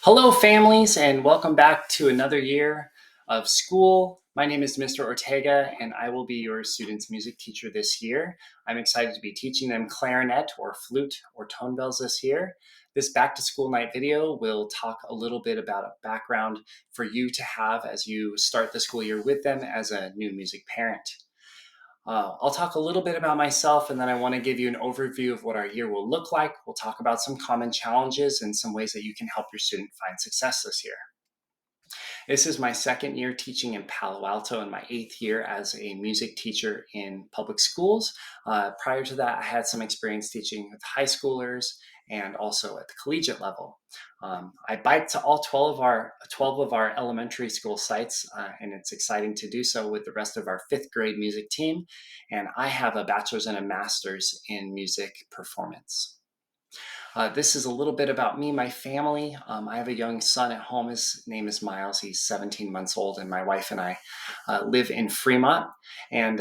Hello, families, and welcome back to another year of school. My name is Mr. Ortega, and I will be your students' music teacher this year. I'm excited to be teaching them clarinet or flute or tone bells this year. This back to school night video will talk a little bit about a background for you to have as you start the school year with them as a new music parent. I'll talk a little bit about myself, and then I want to give you an overview of what our year will look like. We'll talk about some common challenges and some ways that you can help your student find success this year. This is my second year teaching in Palo Alto and my 8th year as a music teacher in public schools. Prior to that, I had some experience teaching with high schoolers and also at the collegiate level. I biked to all 12 of our elementary school sites, and it's exciting to do so with the rest of our 5th grade music team. And I have a bachelor's and a master's in music performance. This is a little bit about me, my family. I have a young son at home. His name is Miles. He's 17 months old, and my wife and I live in Fremont. And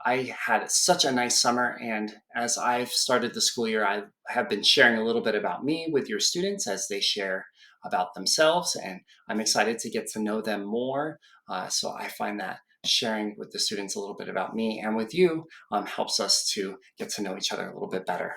I had such a nice summer. And as I've started the school year, I have been sharing a little bit about me with your students as they share about themselves. And I'm excited to get to know them more. So I find that sharing with the students a little bit about me and with you helps us to get to know each other a little bit better.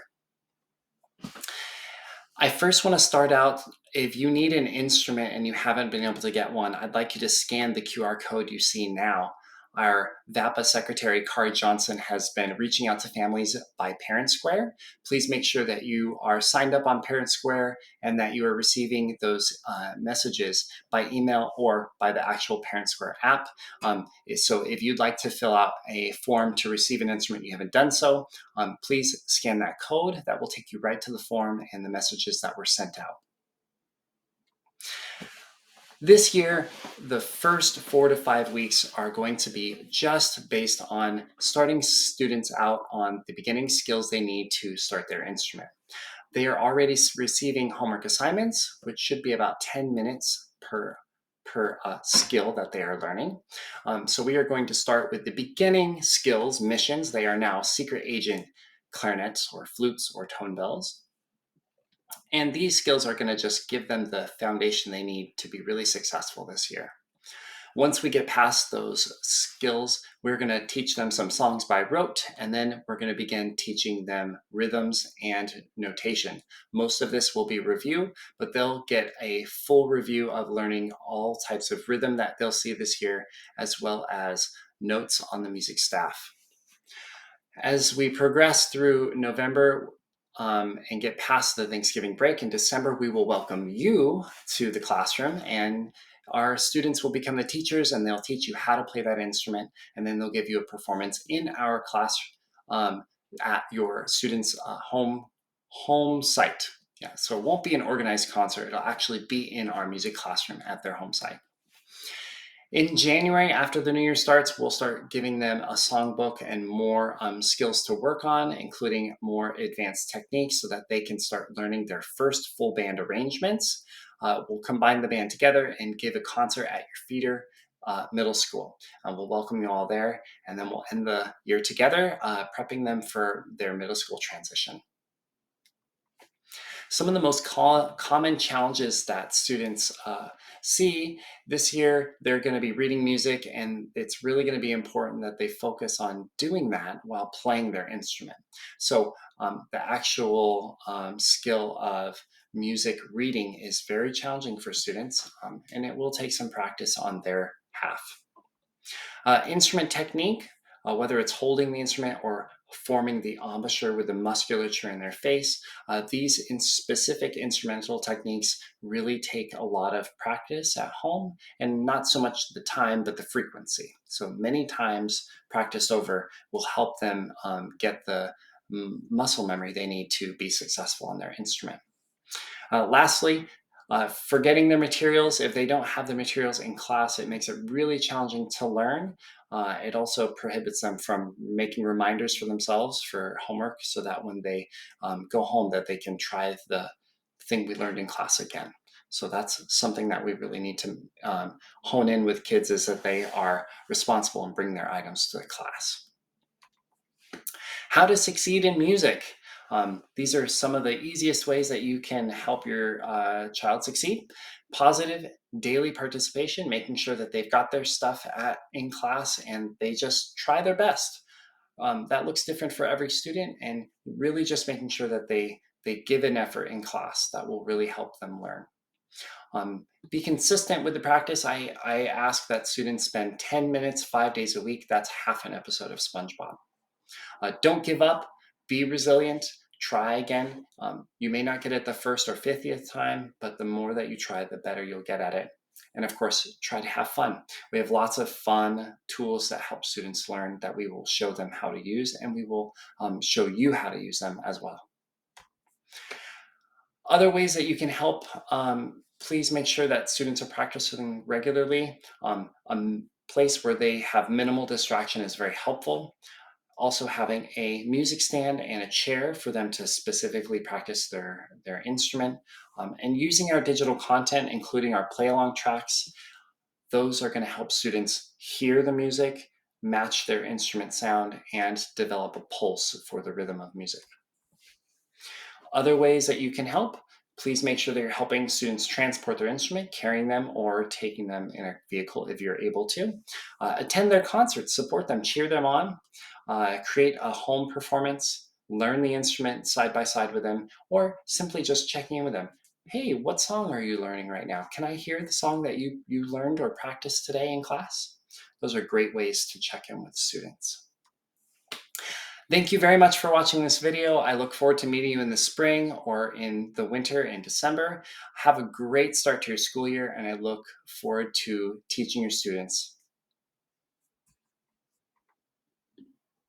I first want to start out, if you need an instrument and you haven't been able to get one, I'd like you to scan the QR code you see now. Our VAPA Secretary, Kari Johnson, has been reaching out to families by Parent Square. Please make sure that you are signed up on Parent Square and that you are receiving those messages by email or by the actual Parent Square app. So if you'd like to fill out a form to receive an instrument you haven't done so, please scan that code. That will take you right to the form and the messages that were sent out. This year, the first 4 to 5 weeks are going to be just based on starting students out on the beginning skills they need to start their instrument. They are already receiving homework assignments, which should be about 10 minutes per skill that they are learning. So we are going to start with the beginning skills, missions. They are now secret agent clarinets or flutes or tone bells. And these skills are going to just give them the foundation they need to be really successful this year. Once we get past those skills, we're going to teach them some songs by rote, and then we're going to begin teaching them rhythms and notation. Most of this will be review, but they'll get a full review of learning all types of rhythm that they'll see this year, as well as notes on the music staff. As we progress through November, and get past the Thanksgiving break, in December, we will welcome you to the classroom, and our students will become the teachers, and they'll teach you how to play that instrument, and then they'll give you a performance in our class at your students' home site. Yeah, so it won't be an organized concert. It'll actually be in our music classroom at their home site. In January, after the new year starts, we'll start giving them a songbook and more skills to work on, including more advanced techniques so that they can start learning their first full band arrangements. We'll combine the band together and give a concert at your feeder middle school. We'll welcome you all there, and then we'll end the year together, prepping them for their middle school transition. Some of the most common challenges that students see this year, they're going to be reading music, and it's really going to be important that they focus on doing that while playing their instrument. So the actual skill of music reading is very challenging for students, and it will take some practice on their half. Instrument technique, whether it's holding the instrument or forming the embouchure with the musculature in their face. These specific instrumental techniques really take a lot of practice at home, and not so much the time, but the frequency. So many times practiced over will help them get the muscle memory they need to be successful on their instrument. Lastly, forgetting their materials. If they don't have the materials in class, it makes it really challenging to learn. It also prohibits them from making reminders for themselves for homework, so that when they go home, that they can try the thing we learned in class again. So that's something that we really need to hone in with kids, is that they are responsible and bring their items to the class. How to succeed in music. These are some of the easiest ways that you can help your child succeed. Positive daily participation, making sure that they've got their stuff in class and they just try their best. That looks different for every student, and really just making sure that they give an effort in class. That will really help them learn. Be consistent with the practice. I ask that students spend 10 minutes 5 days a week. That's half an episode of SpongeBob. Don't give up, be resilient, try again. You may not get it the first or 50th time, but the more that you try, the better you'll get at it. And of course, try to have fun. We have lots of fun tools that help students learn that we will show them how to use, and we will show you how to use them as well. Other ways that you can help, please make sure that students are practicing regularly. A place where they have minimal distraction is very helpful. Also having a music stand and a chair for them to specifically practice their instrument, and using our digital content, including our play along tracks. Those are going to help students hear the music, match their instrument sound, and develop a pulse for the rhythm of music. Other ways that you can help, please make sure that you're helping students transport their instrument, carrying them, or taking them in a vehicle if you're able to. Attend their concerts, support them, cheer them on, create a home performance, learn the instrument side by side with them, or simply just checking in with them. Hey, what song are you learning right now? Can I hear the song that you learned or practiced today in class? Those are great ways to check in with students. Thank you very much for watching this video. I look forward to meeting you in the spring or in the winter in December. Have a great start to your school year, and I look forward to teaching your students.